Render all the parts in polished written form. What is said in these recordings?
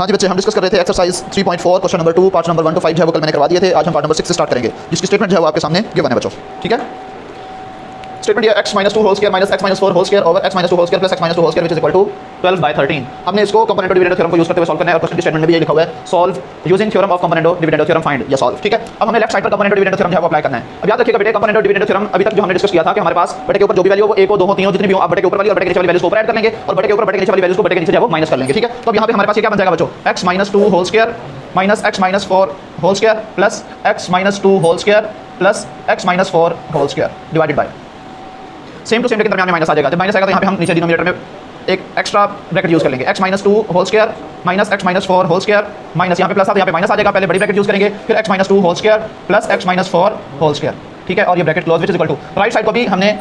हाँ जी बच्चे, हम डिस्कस कर रहे थे exercise 3.4 question number 2 part number 1 to 5 जो है वो कल मैंने करवा दिए थे। आज हम पार्ट नंबर 6 से स्टार्ट करेंगे, जिसकी स्टेटमेंट जो है वो आपके सामने गिवन है बच्चों। ठीक है, स्टेटमेंट ये x - 2 whole square - x - 4 whole square over x - 2 whole square plus x - 2 whole square which is equal to 12/13। हमने इसको कंपोनेंट डिविडेंड थ्योरम को यूज करते हुए सॉल्व करना है और क्वेश्चन की स्टेटमेंट में भी ये लिखा हुआ है, solve using theorem of component dividend theorem find या सॉल्व। ठीक है, अब हमें लेफ्ट साइड पर कंपोनेंट डिविडेंड थ्योरम जो है वो अप्लाई करना है। अब याद रखिएगा बेटे, कंपोनेंट डिविडेंड थ्योरम अभी तक जो हमने डिस्कस किया था कि हमारे पास बटे के ऊपर जो भी वैल्यू हो, 1 हो 2 हो 3 हो जितनी भी हो, आप बटे के ऊपर वाली और बटे के नीचे वाली वैल्यूज को ऊपर ऐड कर लेंगे और बटे के ऊपर बटे के नीचे वाली वैल्यूज को बटे के नीचे जो है वो माइनस कर लेंगे। ठीक है, तो अब यहाँ पे हमारे पास ये क्या बन जाएगा बच्चों, x - 2 whole square minus x - 4 whole square plus x - 2 whole square plus x - 4 whole square divided by same to same के दरमियान में माइनस आ जाएगा। जब माइनस आएगा तो यहाँ पे हम नीचे डिनोमिनेटर में एक एक्स्ट्रा ब्रैकेट यूज कर लेंगे, x - 2 whole square minus x - 4 whole square minus यहाँ पे प्लस था तो यहाँ पे माइनस आ जाएगा। पहले बड़ी ब्रैकेट यूज करेंगे, फिर x - 2 whole square plus x - 4 whole square. ठीक है, और ये bracket close which is equal to right side को भी हमने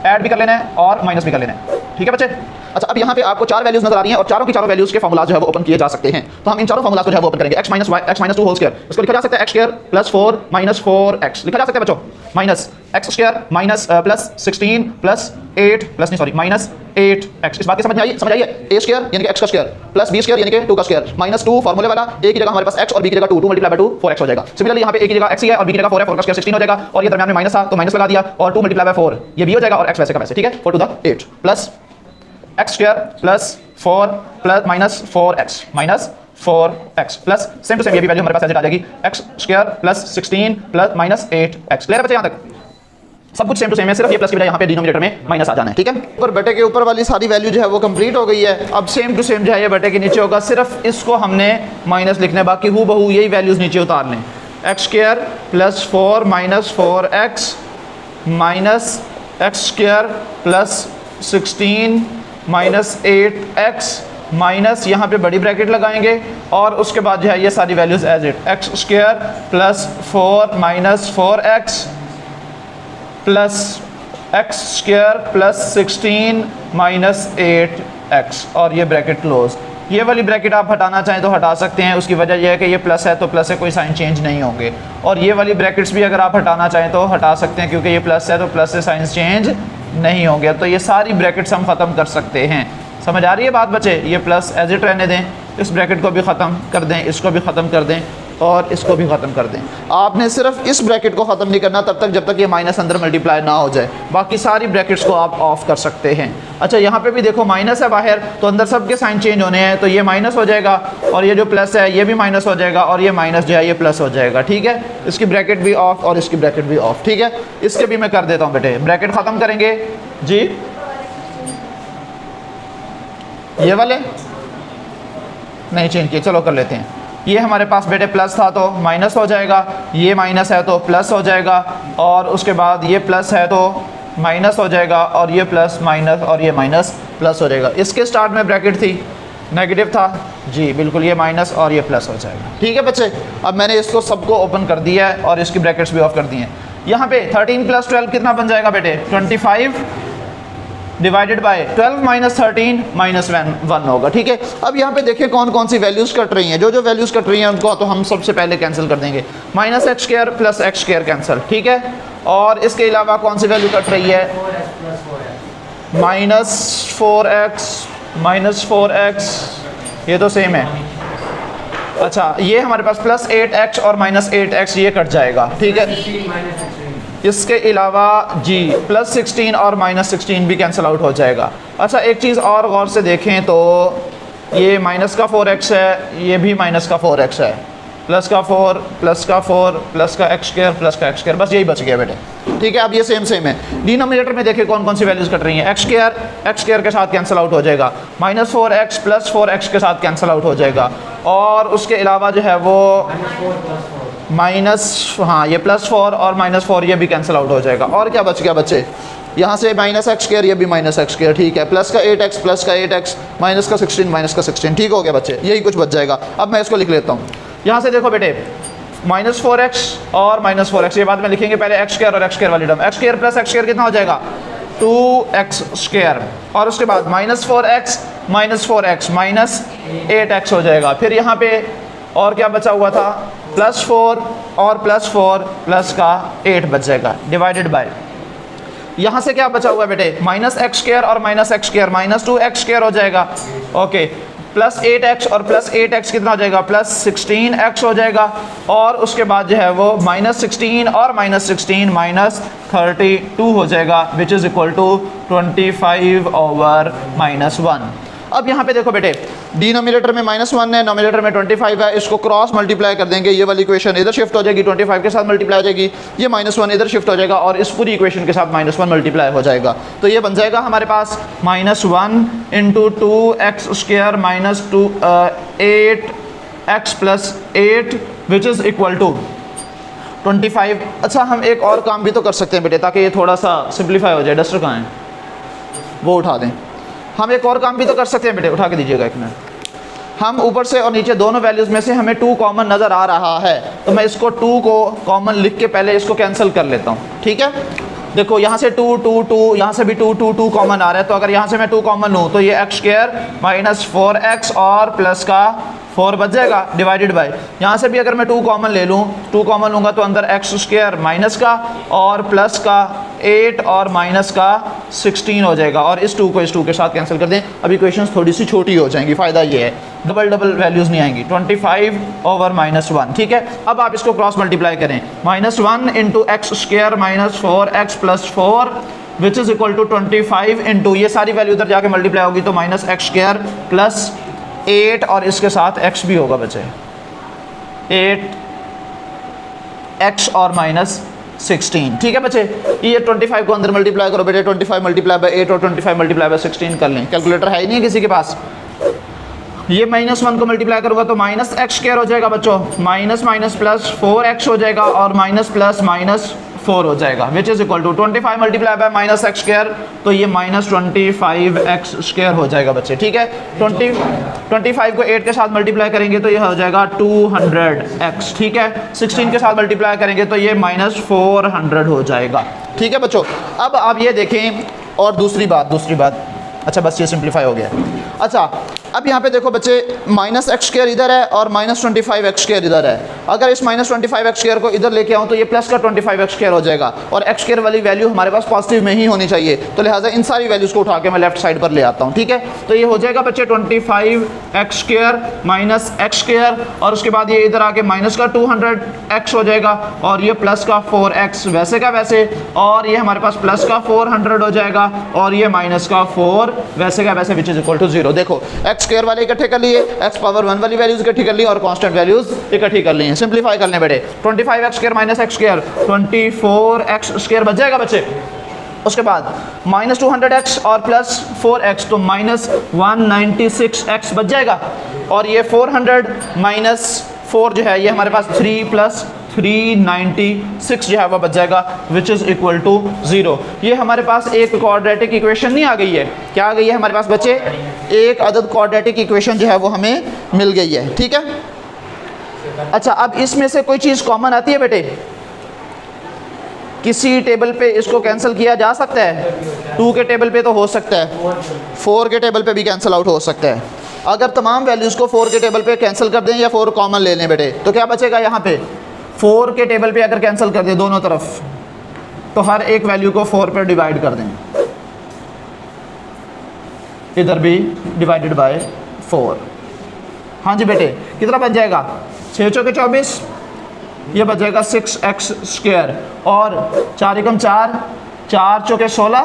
ऐड भी कर लेना है और माइनस भी कर लेना है। ठीक है बच्चे, अच्छा अब यहाँ पे आपको चार वैल्यूज नजर आ रही हैं और चारों की चारों वैल्यूज के फॉर्मूला जो है वो ओपन किए जा सकते हैं। तो हम इन चारों फॉर्मूला को जो है वो ओपन करेंगे। x - 2 होल स्क्वायर इसको लिखा जा सकता है x square plus 4 minus 4x लिखा जा सकता है बच्चों, minus x square minus plus 16 plus 8 plus नहीं सॉरी माइनस 8x। इस बात की समझ में आई? समझ आइए, a स्क्वायर यानी कि x का स्क्वायर प्लस b स्क्वायर यानी कि 2 का स्क्वायर माइनस 2 फॉर्मूले वाला, a की जगह हमारे पास x और b की जगह 2 मल्टीप्लाई बाय 2 4x हो जाएगा। सिमिलरली यहाँ पे a की जगह x ही है और b की जगह 4 है, 4 का स्क्वायर 16 हो जाएगा और ये दरमियान में माइनस था तो माइनस लगा दिया और 2 मल्टीप्लाई बाय 4 ये b हो जाएगा और x वैसे का वैसे। ठीक है, 4 to the 8 plus x square plus 4 plus minus 4x minus 4x plus same to same ये भी वैल्यू हमारे पास ऐसे आ जाएगी, x square plus 16 plus minus 8x। Clear है बच्चे? यहाँ तक सब कुछ सेम टू सेम है, सिर्फ ये प्लस की बजाय यहाँ पे डिनोमिनेटर में माइनस आ जाना है। ठीक है, ऊपर बटे के ऊपर वाली सारी वैल्यू जो है वो कंप्लीट हो गई है। अब सेम टू सेम जो है ये बटे के नीचे होगा, सिर्फ इसको हमने माइनस लिखना है, बाकी हूबहू यही वैल्यूज नीचे उतार लें। x square plus 4 minus 4x minus x square plus 16 minus 8x minus यहाँ पे बड़ी ब्रैकेट लगाएंगे और उसके बाद जो है ये सारी values as it, x square plus 4 minus 4x plus x square plus 16 minus 8x और ये ब्रैकेट क्लोज। ये वाली ब्रैकेट आप हटाना चाहें तो हटा सकते हैं, उसकी वजह यह है कि ये प्लस है तो प्लस है, कोई साइन चेंज नहीं होंगे। और ये वाली ब्रैकेट्स भी अगर आप हटाना चाहें तो हटा सकते हैं क्योंकि ये प्लस है तो प्लस से साइन चेंज नहीं होंगे। तो ये सारी ब्रैकेट्स हम ख़त्म कर सकते हैं। समझ आ रही है बात बच्चे? ये प्लस एज इट रहने दें, इस ब्रैकेट को भी ख़त्म कर दें, इसको भी ख़त्म कर दें और इसको भी ख़त्म कर दें। आपने सिर्फ इस ब्रैकेट को ख़त्म नहीं करना तब तक जब तक ये माइनस अंदर मल्टीप्लाई ना हो जाए, बाकी सारी ब्रैकेट्स को आप ऑफ कर सकते हैं। अच्छा यहाँ पे भी देखो माइनस है बाहर तो अंदर सब के साइन चेंज होने हैं, तो ये माइनस हो जाएगा और ये जो प्लस है ये भी माइनस हो जाएगा और ये माइनस जो है ये प्लस हो जाएगा। ठीक है, इसकी ब्रैकेट भी ऑफ और इसकी ब्रैकेट भी ऑफ। ठीक है, इसके भी मैं कर देता हूँ बेटे, ब्रैकेट ख़त्म करेंगे जी। ये वाले नहीं चेंज किए, चलो कर लेते हैं। ये हमारे पास बेटे प्लस था तो माइनस हो जाएगा, ये माइनस है तो प्लस हो जाएगा और उसके बाद ये प्लस है तो माइनस हो जाएगा और ये प्लस माइनस और ये माइनस प्लस हो जाएगा। इसके स्टार्ट में ब्रैकेट थी नेगेटिव था जी, बिल्कुल ये माइनस और ये प्लस हो जाएगा। ठीक है बच्चे, अब मैंने इसको सबको ओपन कर दिया है और इसकी ब्रैकेट्स भी ऑफ कर दी हैं। यहाँ पे 13 प्लस 12 कितना बन जाएगा बेटे? 25 डिवाइडेड बाय 12 माइनस 13 माइनस 1 होगा। ठीक है, अब यहाँ पे देखिए कौन कौन सी वैल्यूज़ कट रही हैं। जो जो वैल्यूज़ कट रही हैं उनको तो हम सबसे पहले कैंसिल कर देंगे, minus x square plus x square cancel. ठीक है, और इसके अलावा कौन सी वैल्यू कट रही है? माइनस 4x ये तो सेम है। अच्छा ये हमारे पास प्लस 8x और माइनस 8x ये कट जाएगा। ठीक है, इसके अलावा जी प्लस 16 और माइनस 16 भी कैंसिल आउट हो जाएगा। अच्छा एक चीज़ और गौर से देखें तो ये माइनस का 4x है, ये भी माइनस का 4x है, प्लस का 4 प्लस का 4 प्लस का x स्क्वायर प्लस का x स्क्वायर, बस यही बच गया बेटे। ठीक है, अब ये सेम सेम है। डिनोमिनेटर में देखिए कौन कौन सी वैल्यूज़ कट रही हैं। x स्क्वायर के साथ कैंसिल आउट हो जाएगा, माइनस 4x प्लस 4x के साथ कैंसिल आउट हो जाएगा और उसके अलावा जो है वो माइनस, हाँ ये प्लस 4 और माइनस 4 ये भी कैंसिल आउट हो जाएगा। और क्या बच गया बच्चे? यहाँ से माइनस एक्स स्क्वायर, ये भी माइनस एक्स स्क्वायर। ठीक है, प्लस का 8x प्लस का 8x माइनस का 16 माइनस का 16। ठीक हो गया बच्चे, यही कुछ बच जाएगा। अब मैं इसको लिख लेता हूँ। यहाँ से देखो बेटे माइनस 4x और माइनस 4x ये बाद में लिखेंगे, पहले एक्स स्क्वायर और एक्स स्क्वायर वाली term. X square plus x square कितना हो जाएगा? 2x स्क्वायर और उसके बाद minus 4x minus 4x minus 8x हो जाएगा। फिर यहाँ पे और क्या बचा हुआ था? प्लस 4 और प्लस 4 प्लस का 8 बच जाएगा डिवाइडेड बाय, यहाँ से क्या बचा हुआ है बेटे? माइनस एक्स स्क्वायर और minus x square minus 2x square हो जाएगा। ओके, प्लस 8x और प्लस 8x कितना हो जाएगा, प्लस 16x हो जाएगा। और उसके बाद जो है वो माइनस 16 और माइनस 16 माइनस 32 हो जाएगा, which is equal to 25 over -1। अब यहाँ पे देखो बेटे, डिनोमिनेटर में -1 है, नोमिनेटर में 25 है, इसको क्रॉस मल्टीप्लाई कर देंगे, ये वाली इक्वेशन इधर शिफ्ट हो जाएगी, 25 के साथ मल्टीप्लाई हो जाएगी, ये -1 इधर शिफ्ट हो जाएगा और इस पूरी इक्वेशन के साथ -1 मल्टीप्लाई हो जाएगा। तो ये बन जाएगा हमारे पास -1 into 2x² minus 8x plus 8 which is equal to 25। अच्छा, हम एक और काम भी तो कर सकते हैं बेटे, ताकि ये थोड़ा सा सिंप्लीफाई हो जाए। डस्टर कहाँ है, वो उठा दें। हम एक और काम भी तो कर सकते हैं बेटे, उठा के दीजिएगा एक मिनट। हम ऊपर से और नीचे दोनों वैल्यूज़ में से हमें 2 कॉमन नज़र आ रहा है, तो मैं इसको 2 को कॉमन लिख के पहले इसको कैंसिल कर लेता हूँ, ठीक है। देखो यहाँ से 2 2 2, यहाँ से भी 2 2 2 कॉमन आ रहा है, तो अगर यहाँ से मैं 2 कॉमन लूँ तो ये x² माइनस 4x और प्लस का 4 बच जाएगा, डिवाइडेड बाय, यहाँ से भी अगर मैं 2 कॉमन ले लूँ, 2 कॉमन लूँगा तो अंदर x² माइनस का और प्लस का 8 और माइनस का 16 हो जाएगा, और इस 2 को इस 2 के साथ कैंसिल कर दें। अब इक्वेशंस थोड़ी सी छोटी हो जाएंगी, फ़ायदा ये है डबल डबल वैल्यूज़ नहीं आएंगी। 25 ओवर -1, ठीक है। अब आप इसको क्रॉस मल्टीप्लाई करें, -1 into x² minus 4x plus 4 which is equal to 25 into, ये सारी वैल्यू उधर जाके मल्टीप्लाई होगी तो -x² प्लस 8 और इसके साथ x भी होगा बच्चे, 8x और -16, ठीक है बच्चे। ये 25 को अंदर मल्टीप्लाई करो बेटे, 25 मल्टीप्लाई बाय 8 और 25 मल्टीप्लाई बाय 16 कर लें। कैलकुलेटर है ही नहीं है किसी के पास। ये -1 को मल्टीप्लाई करूँगा तो -x² हो जाएगा बच्चों, माइनस माइनस प्लस 4x हो जाएगा और माइनस प्लस -4 हो जाएगा, which is equal to 25 multiply by -x², तो ये -25x² हो जाएगा बच्चे, ठीक है। 25 को 8 के साथ मल्टीप्लाई करेंगे तो ये हो जाएगा 200x, ठीक है। 16 के साथ मल्टीप्लाई करेंगे तो ये -400 हो जाएगा, ठीक है बच्चों। अब आप ये देखें, और दूसरी बात, अच्छा बस ये सिंप्लीफाई हो गया। अच्छा, अब यहाँ पे देखो बच्चे, -x² इधर है और -25x² इधर है। अगर इस -25x² को इधर लेके आऊँ तो ये प्लस का 25x² हो जाएगा, और x² वाली वैल्यू हमारे पास पॉजिटिव में ही होनी चाहिए, तो लिहाजा इन सारी वैल्यूज़ को उठा के मैं लेफ्ट साइड पर ले आता हूँ, ठीक है। तो ये हो जाएगा बच्चे 25x² माइनस x², और उसके बाद ये इधर आके माइनस का 200x हो जाएगा, और ये प्लस का 4x वैसे का वैसे, और ये हमारे पास प्लस का 400 हो जाएगा, और ये माइनस का 4 वैसे का वैसे, विच इज़ इक्वल टू 0। देखो x² वाले इकट्ठे कर लिए, x⁻1 वाली वैल्यूज इकट्ठी कर ली और कांस्टेंट वैल्यूज इकट्ठी कर ली हैं। सिंप्लीफाई करने बेटे, 25x² माइनस x², 24x² बच जाएगा बच्चे। उसके बाद -200x और प्लस 4x, तो -196x बच जाएगा, और ये 400 माइनस 4 जो है ये हमारे पास 3 प्लस 396 जो है वह बच जाएगा, विच इज़ इक्वल टू 0। ये हमारे पास एक क्वाड्रेटिक इक्वेशन नहीं आ गई है, क्या आ गई है हमारे पास बच्चे, एक अदद क्वाड्रेटिक इक्वेशन जो है वो हमें मिल गई है, ठीक है। अच्छा, अब इसमें से कोई चीज़ कॉमन आती है बेटे, किसी टेबल पे इसको कैंसिल किया जा सकता है, 2 के टेबल पे तो हो सकता है, 4 के टेबल पे भी कैंसिल आउट हो सकता है। अगर तमाम वैल्यूज़ को 4 के टेबल पे कैंसिल कर दें या 4 कॉमन ले लें बेटे, तो क्या बचेगा यहाँ पे, 4 के टेबल पे अगर कैंसिल कर दें दोनों तरफ, तो हर एक वैल्यू को 4 पर डिवाइड कर दें, इधर भी डिवाइडेड बाय 4। हाँ जी बेटे, कितना बच जाएगा, 6 चौके 24, ये बच जाएगा 6x², और 4 एकम 4, 4 चौके 16,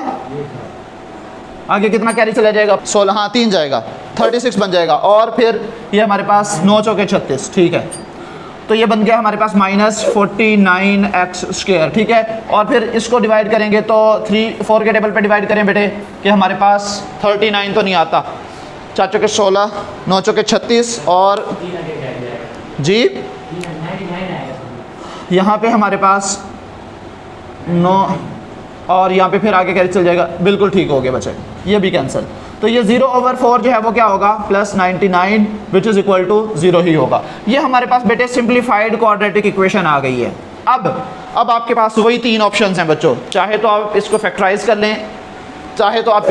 आगे कितना कैरी चला जाएगा, 16, हाँ 3 जाएगा, 36 बन जाएगा, और फिर ये हमारे पास 9 चौके 36, ठीक है। तो ये बन गया हमारे पास -49x², ठीक है। और फिर इसको डिवाइड करेंगे तो 4 के टेबल पे डिवाइड करें बेटे, कि हमारे पास 39 तो नहीं आता, 4 चौके 16, 9 चौके 36, और जी यहाँ पे हमारे पास 9, और यहाँ पे फिर आगे कैसे चल जाएगा, बिल्कुल ठीक हो गया बच्चे, ये भी कैंसिल। तो ये 0/4 जो है वो क्या होगा, +99 विच इज़ इक्वल टू 0 ही होगा। ये हमारे पास बेटे सिंप्लीफाइड क्वाड्रेटिक इक्वेशन आ गई है। अब आपके पास वही 3 ऑप्शंस हैं बच्चों, चाहे तो आप इसको फैक्टराइज कर लें, चाहे तो आप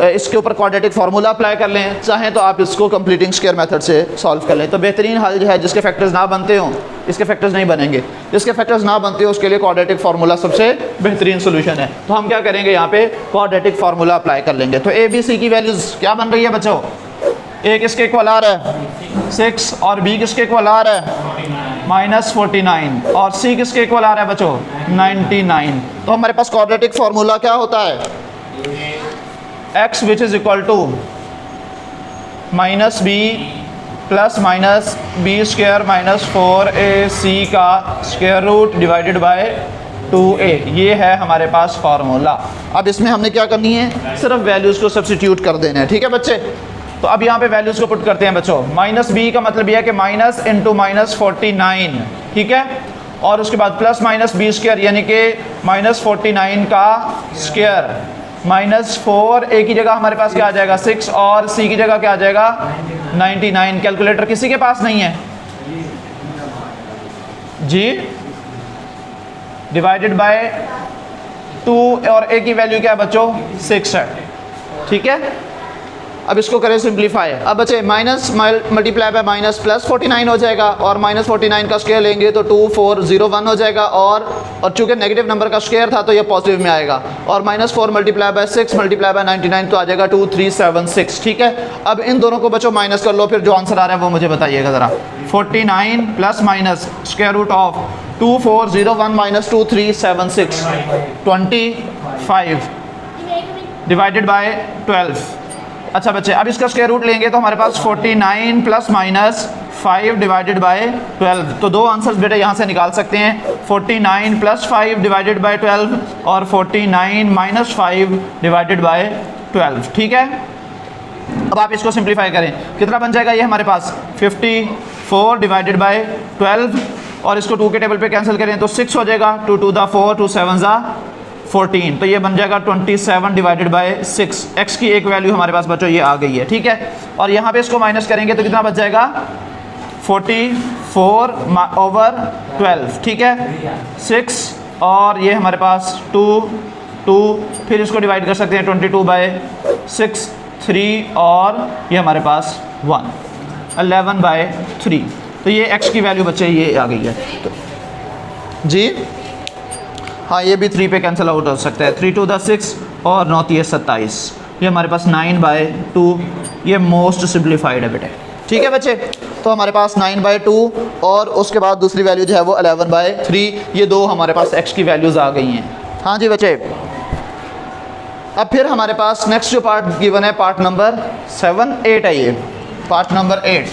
इसके ऊपर क्वाड्रेटिक फार्मूला अप्लाई कर लें, चाहे तो आप इसको कंप्लीटिंग स्क्वायर मेथड से सॉल्व कर लें। तो बेहतरीन हल जो है, जिसके फैक्टर्स ना बनते हों, इसके फैक्टर्स नहीं बनेंगे, जिसके फैक्टर्स ना बनते हो उसके लिए क्वाड्रेटिक फार्मूला सबसे बेहतरीन सोल्यूशन है। तो हम क्या करेंगे, यहाँ पे क्वाड्रेटिक फार्मूला अप्लाई कर लेंगे। तो ABC की वैल्यूज़ क्या बन रही है बच्चों, ए किसके इक्वल आ रहा है 6 और बी किसके इक्वल आ रहा है -49 और सी किसके इक्वल आ रहा है बच्चों 99। तो हमारे पास क्वाड्रेटिक फार्मूला क्या होता है x which is equal to minus B plus minus B square minus 4ac का square root divided bye 2a। ये है हमारे पास फार्मूला। अब इसमें हमने क्या करनी है सिर्फ वैल्यूज़ को सब्स्टिट्यूट कर देना है। ठीक है बच्चे, तो अब यहाँ पे वैल्यूज़ को पुट करते हैं बच्चों। माइनस बी का मतलब यह है कि माइनस इंटू -49, ठीक है, और उसके बाद प्लस माइनस बी स्क्वायर यानी कि -49 का स्क्वायर -4 ए की जगह हमारे पास क्या आ जाएगा 6 और सी की जगह क्या आ जाएगा 99। कैलकुलेटर किसी के पास नहीं है जी। डिवाइडेड बाय 2 और ए की वैल्यू क्या है बच्चों 6 है। ठीक है, अब इसको करें सिंप्लीफाई। अब बच्चे minus multiply by minus plus 49 हो जाएगा और -49 का स्क्वायर लेंगे तो 2401 हो जाएगा और चूंकि नेगेटिव नंबर का स्क्वायर था तो ये पॉजिटिव में आएगा और -4 मल्टीप्लाई बाय 6 मल्टीप्लाई बाय 99 तो आ जाएगा 2376। ठीक है, अब इन दोनों को बच्चों माइनस कर लो, फिर जो आंसर आ रहा है वो मुझे बताइएगा ज़रा। 49 plus minus square root of 2401 minus 2376 25 divided by 12। अच्छा बच्चे, अब इसका स्क्वायर रूट लेंगे तो हमारे पास 49 प्लस माइनस 5 डिवाइडेड बाय 12। तो दो आंसर्स बेटे यहाँ से निकाल सकते हैं, 49 प्लस 5 डिवाइडेड बाय 12 और 49 माइनस 5 डिवाइडेड बाय 12। ठीक है, अब आप इसको सिंप्लीफाई करें, कितना बन जाएगा ये हमारे पास 54 डिवाइडेड बाय 12 और इसको 2 के टेबल पे कैंसिल करें तो 6 हो जाएगा। 2 2 दा 4, 2 7 दा 14, तो ये बन जाएगा 27 डिवाइडेड बाय 6। x की एक वैल्यू हमारे पास बच्चों ये आ गई है। ठीक है, और यहाँ पे इसको माइनस करेंगे तो कितना बच जाएगा 44 ओवर 12। ठीक है, 6 और ये हमारे पास 2 फिर इसको डिवाइड कर सकते हैं 22 बाय 6 3 और ये हमारे पास 1 11 बाय 3। तो ये x की वैल्यू बच्चे ये आ गई है। तो जी हाँ, ये भी 3 पे कैंसिल आउट हो सकता है। 3 2 दा 6 और 9 3 27, ये हमारे पास 9 बाय 2, ये मोस्ट सिंप्लीफाइड है बेटे। ठीक है बच्चे, तो हमारे पास 9 बाय 2 और उसके बाद दूसरी वैल्यू जो है वो 11 बाय 3, ये दो हमारे पास x की वैल्यूज़ आ गई हैं। हाँ जी बच्चे, अब फिर हमारे पास नेक्स्ट जो पार्ट गिवन है पार्ट नंबर 7 8 है। ये पार्ट नंबर 8,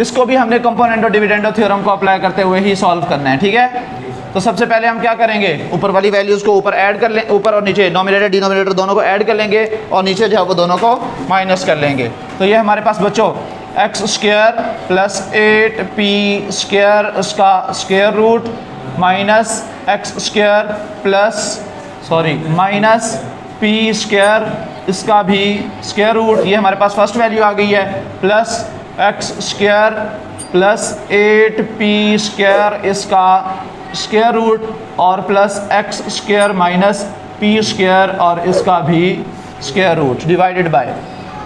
इसको भी हमने कंपोनेंट और डिविडेंड थ्योरम को अप्लाई करते हुए ही सॉल्व करना है। ठीक है, तो सबसे पहले हम क्या करेंगे, ऊपर वाली वैल्यूज़ को ऊपर ऐड कर लें, ऊपर और नीचे नॉमिनेटर डिनोमिनेटर दोनों को ऐड कर लेंगे और नीचे जो है वो दोनों को माइनस कर लेंगे। तो ये हमारे पास बच्चों x square plus 8p square उसका square root minus x square plus minus p square इसका भी स्क्वायर रूट, ये हमारे पास फर्स्ट वैल्यू आ गई है, plus x square plus 8p square इसका स्क्वायर रूट और plus x square minus p square और इसका भी स्क्वायर रूट डिवाइडेड बाय,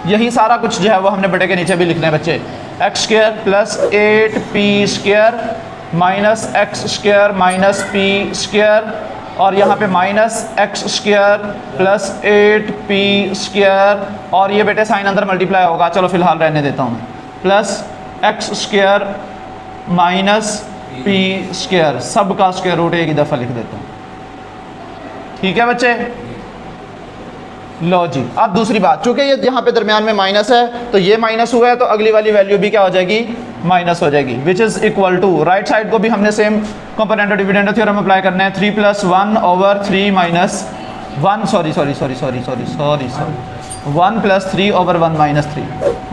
यही सारा कुछ जो है वो हमने बटे के नीचे भी लिखना है बच्चे। X square plus 8p square minus x square minus p square और यहाँ पे minus x square plus 8p square और ये बेटे साइन अंदर मल्टीप्लाई होगा, चलो फिलहाल रहने देता हूँ मैं, plus x square minus p square, सब का स्क्वायर रूट एक ही दफ़ा लिख देता हूँ। ठीक है बच्चे, लो जी। अब दूसरी बात, चूंकि ये यहाँ पे दरमियान में माइनस है तो ये माइनस हुआ है तो अगली वाली वैल्यू भी क्या हो जाएगी माइनस हो जाएगी, which is equal to, right side को भी हमने सेम कंपोनेंट और डिविडेंड थ्योरम अप्लाई करना है। 3 + 1 over 3 minus 1 1 + 3 over 1 minus 3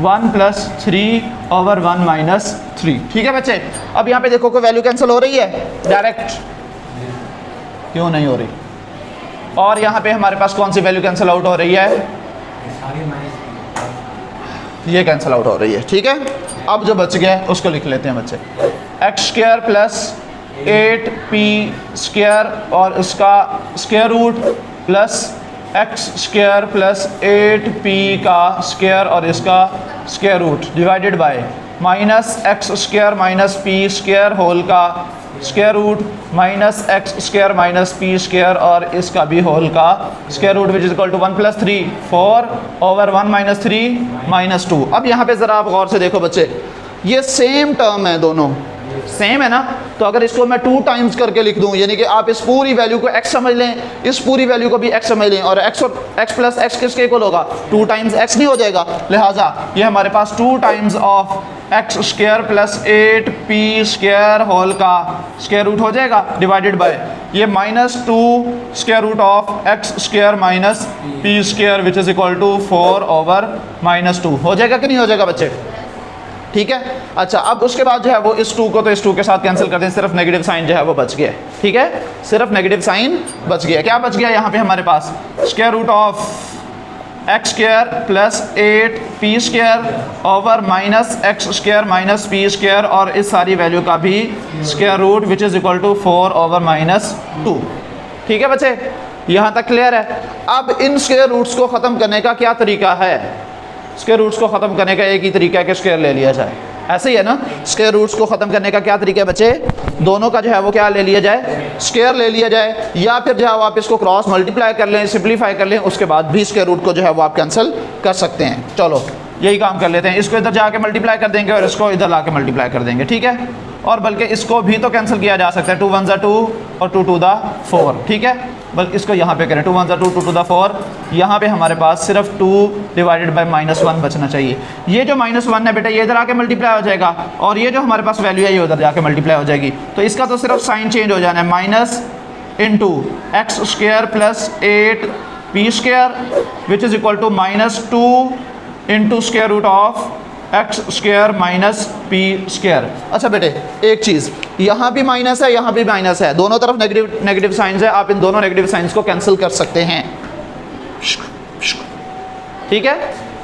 1 + 3 over 1 minus 3। ठीक है बच्चे, अब यहाँ पे देखो कोई वैल्यू कैंसिल हो रही है डायरेक्ट, क्यों नहीं हो रही, और यहाँ पे हमारे पास कौन सी वैल्यू कैंसिल आउट हो रही है, ये कैंसिल आउट हो रही है। ठीक है, अब जो बच गया उसको लिख लेते हैं बच्चे, x square plus 8p square और उसका square root plus x square plus 8p का स्क्वायर और इसका square root divided by minus x square minus p square whole का square root minus x square minus P square और इसका भी whole का square root which is equal to 1 + 3 4 over 1 - 3 - 2। अब यहाँ पे ज़रा आप गौर से देखो बच्चे, ये सेम टर्म है, दोनों सेम है ना, तो अगर इसको मैं 2 टाइम्स करके लिख दूं, यानी कि आप इस पूरी वैल्यू को x समझ लें, इस पूरी वैल्यू को भी x समझ लें, और x प्लस x किसके इक्वल होगा, 2 टाइम्स x नहीं हो जाएगा, लिहाजा ये हमारे पास 2 times of x square plus 8p square whole का स्क्वायर रूट हो जाएगा डिवाइडेड बाय ये -2 square root of x square minus P square which is equal to 4 over -2 हो जाएगा कि नहीं हो जाएगा बच्चे, ठीक है। अच्छा, अब उसके बाद जो है वो इस 2 को तो इस 2 के साथ कैंसिल कर दें, सिर्फ नेगेटिव साइन जो है वो बच गया, ठीक है, सिर्फ नेगेटिव साइन बच गया। क्या बच गया यहाँ पे हमारे पास, square root of x square plus 8p square over minus x square minus P square और इस सारी वैल्यू का भी square root which is equal to 4 over -2, ठीक है बच्चे, यहाँ तक क्लियर है। अब इन स्क्वायर रूट्स को ख़त्म करने का क्या तरीका है, स्क्वायर रूट्स को ख़त्म करने का एक ही तरीका है कि स्क्वायर ले लिया जाए, ऐसे ही है ना। स्क्वायर रूट्स को ख़त्म करने का क्या तरीका है बच्चे, दोनों का जो है वो क्या ले लिया जाए, स्क्वायर ले लिया जाए, या फिर जो है वो आप इसको क्रॉस मल्टीप्लाई कर लें, सिंप्लीफाई कर लें, उसके बाद भी स्क्वायर रूट को जो है वो आप कैंसिल कर सकते हैं। चलो यही काम कर लेते हैं, इसको इधर जाके मल्टीप्लाई कर देंगे और इसको इधर ला के मल्टीप्लाई कर देंगे, ठीक है, और बल्कि इसको भी तो कैंसिल किया जा सकता है, 2 × 1 = 2 और 2 × 2 = 4, ठीक है, बल्कि इसको यहाँ पे करें 2 × 1 = 2 2 × 2 = 4, यहाँ पे हमारे पास सिर्फ 2 डिवाइडेड बाय -1 बचना चाहिए। ये जो -1 है बेटा ये इधर आके मल्टीप्लाई हो जाएगा और ये जो हमारे पास वैल्यू है ये उधर जाके मल्टीप्लाई हो जाएगी, तो इसका तो सिर्फ साइन चेंज हो जाना है, minus into X square plus 8p square which is equal to -2 into square root of x square minus P square. अच्छा बेटे एक चीज़, यहाँ भी माइनस है यहाँ भी माइनस है, दोनों तरफ नेगेटिव साइंस है, आप इन दोनों नेगेटिव साइंस को कैंसिल कर सकते हैं, ठीक है,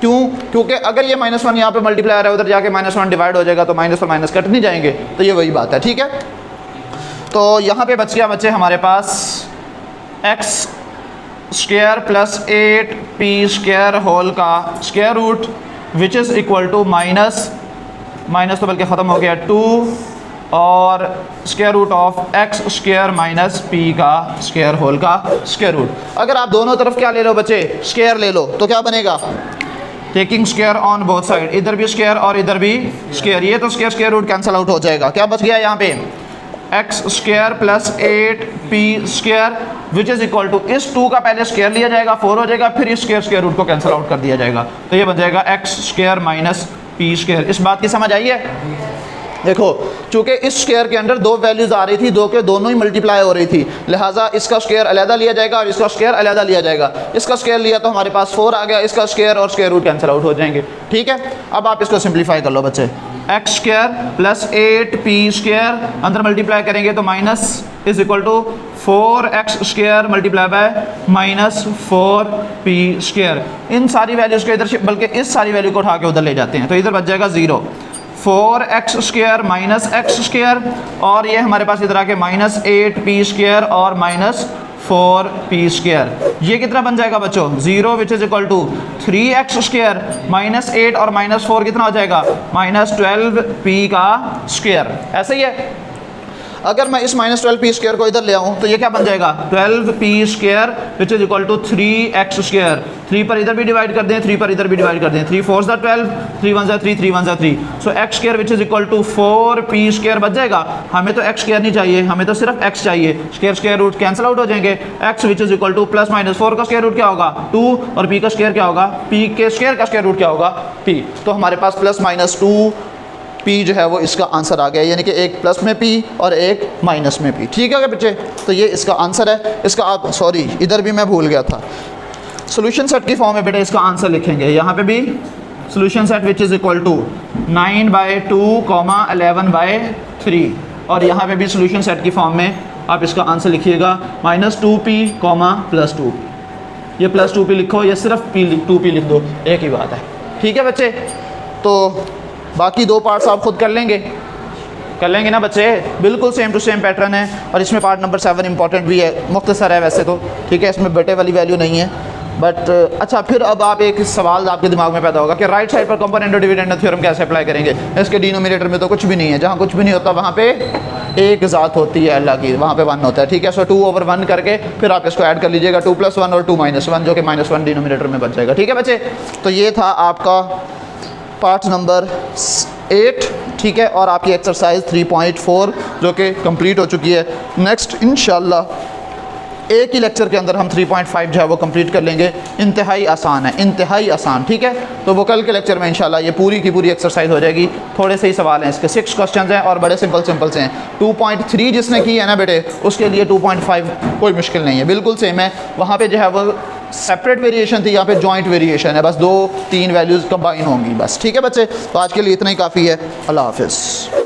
क्यों, क्योंकि अगर ये -1 यहाँ पे मल्टीप्लाई आ रहा है उधर जाके -1 डिवाइड हो जाएगा तो माइनस और माइनस कट नहीं जाएंगे, तो ये वही बात है, ठीक है। तो यहाँ पे बच गया बच्चे हमारे पास x square plus 8p square whole का square root which is equal to minus तो बल्कि ख़त्म हो गया 2 और square root of x square minus p का स्क्वायर होल का स्क्वायर रूट। अगर आप दोनों तरफ क्या ले लो बच्चे, स्क्वायर ले लो, तो क्या बनेगा, taking square on both side, इधर भी स्क्वायर और इधर भी स्क्वायर, ये तो स्क्वायर रूट कैंसिल आउट हो जाएगा। क्या बच गया यहाँ पे, X square plus 8p square which is equal to इस 2 का पहले स्क्वायर लिया जाएगा 4 हो जाएगा, फिर इस स्क्वायर रूट को कैंसिल आउट कर दिया जाएगा, तो ये बन जाएगा x square minus P square. इस बात की समझ आई है, देखो चूंकि इस स्क्वायर के अंदर 2 वैल्यूज़ आ रही थी, 2 के दोनों ही मल्टीप्लाई हो रही थी, लिहाजा इसका स्क्वायर अलहदा लिया जाएगा और इसका स्क्वायर अलहदा लिया जाएगा। इसका स्क्वायर लिया तो हमारे पास 4 आ गया, इसका स्क्वायर और स्क्वायर रूट कैंसिल आउट हो जाएंगे, ठीक है। अब आप इसको सिंप्लीफाई कर लो बच्चे, x square plus 8p square अंदर मल्टीप्लाई करेंगे तो minus is equal to 4x square multiply by -4p square. इन सारी वैल्यूज़ को इधर, बल्कि इस सारी वैल्यू को उठा के उधर ले जाते हैं तो इधर बच जाएगा 0, 4x square minus x square और ये हमारे पास इधर आके -8p स्क्वायर और -4p स्क्वायर। ये कितना बन जाएगा बच्चों, 0 which is equal to 3x square -8 और -4 कितना हो जाएगा, -12p का स्क्वायर। ऐसे ही है, अगर मैं इस -12p स्क्वायर को इधर ले आऊँ तो ये क्या बन जाएगा, 12p square which is equal to 3x square. 3 पर इधर भी डिवाइड कर दें, 3 पर इधर भी डिवाइड कर दें, 3 4 = 12, 3 1 = 3, 3 1 = 3, so x square which is equal to 4p square बच जाएगा। हमें तो x स्क्वायर नहीं चाहिए, हमें तो सिर्फ x चाहिए, स्क्वायर रूट कैंसिल आउट हो जाएंगे, x which is equal to +-4 का स्क्वायर रूट क्या होगा 2 और p का स्क्वायर क्या होगा, p के स्क्वायर का स्क्वायर रूट क्या होगा p, तो हमारे पास +-2p जो है वो इसका आंसर आ गया, यानी कि एक प्लस में p और एक माइनस में p, ठीक है क्या बच्चे। तो ये इसका आंसर है। इसका आप सॉरी इधर भी मैं भूल गया था, सॉल्यूशन सेट की फॉर्म में बेटा इसका आंसर लिखेंगे, यहाँ पे भी solution set which is equal to 9/2, 11/3 और यहाँ पे भी सॉल्यूशन सेट की फॉर्म में आप इसका आंसर लिखिएगा -2p, +2। ये +2p लिखो या सिर्फ 2p लिख दो, एक ही बात है, ठीक है बच्चे। तो बाकी 2 पार्ट्स आप खुद कर लेंगे ना बच्चे, बिल्कुल सेम टू सेम पैटर्न है और इसमें पार्ट नंबर 7 इंपॉर्टेंट भी है, मुख्तसर है वैसे तो, ठीक है, इसमें बेटे वाली वैल्यू नहीं है बट अच्छा। फिर अब आप एक सवाल आपके दिमाग में पैदा होगा कि राइट साइड पर कंपोनेंट और डिविडेंड थ्योरम कैसे अप्लाई करेंगे। इसके डिनोमिनेटर में तो कुछ भी नहीं है, जहाँ कुछ भी नहीं होता वहाँ पे एक ज़ात होती है अल्लाह की, वहाँ पे 1 होता है, ठीक है। सो 2/1 करके फिर आप इसको ऐड कर लीजिएगा, 2 + 1 और 2 - 1, जो कि -1 डिनोमिनेटर में बच जाएगा, ठीक है बच्चे। तो ये था आपका पार्ट नंबर 8, ठीक है, और आपकी एक्सरसाइज 3.4 जो कि कंप्लीट हो चुकी है। नेक्स्ट इंशाल्लाह एक ही लेक्चर के अंदर हम 3.5 जो है वो कंप्लीट कर लेंगे। इंतहाई आसान है, इंतहाई आसान, ठीक है। तो वो कल के लेक्चर में इंशाल्लाह ये पूरी की पूरी एक्सरसाइज हो जाएगी। थोड़े से ही सवाल हैं इसके, 6 क्वेश्चन हैं और बड़े सिंपल से हैं। 2.3 जिसने की है ना बेटे, उसके लिए 2.5 कोई मुश्किल नहीं है, बिल्कुल सेम है। वहाँ पर जो है वो सेपरेट वेरिएशन थी, यहाँ पे जॉइंट वेरिएशन है, बस 2-3 वैल्यूज़ कंबाइन होंगी बस, ठीक है बच्चे। तो आज के लिए इतना ही काफ़ी है। अल्लाह हाफिज़।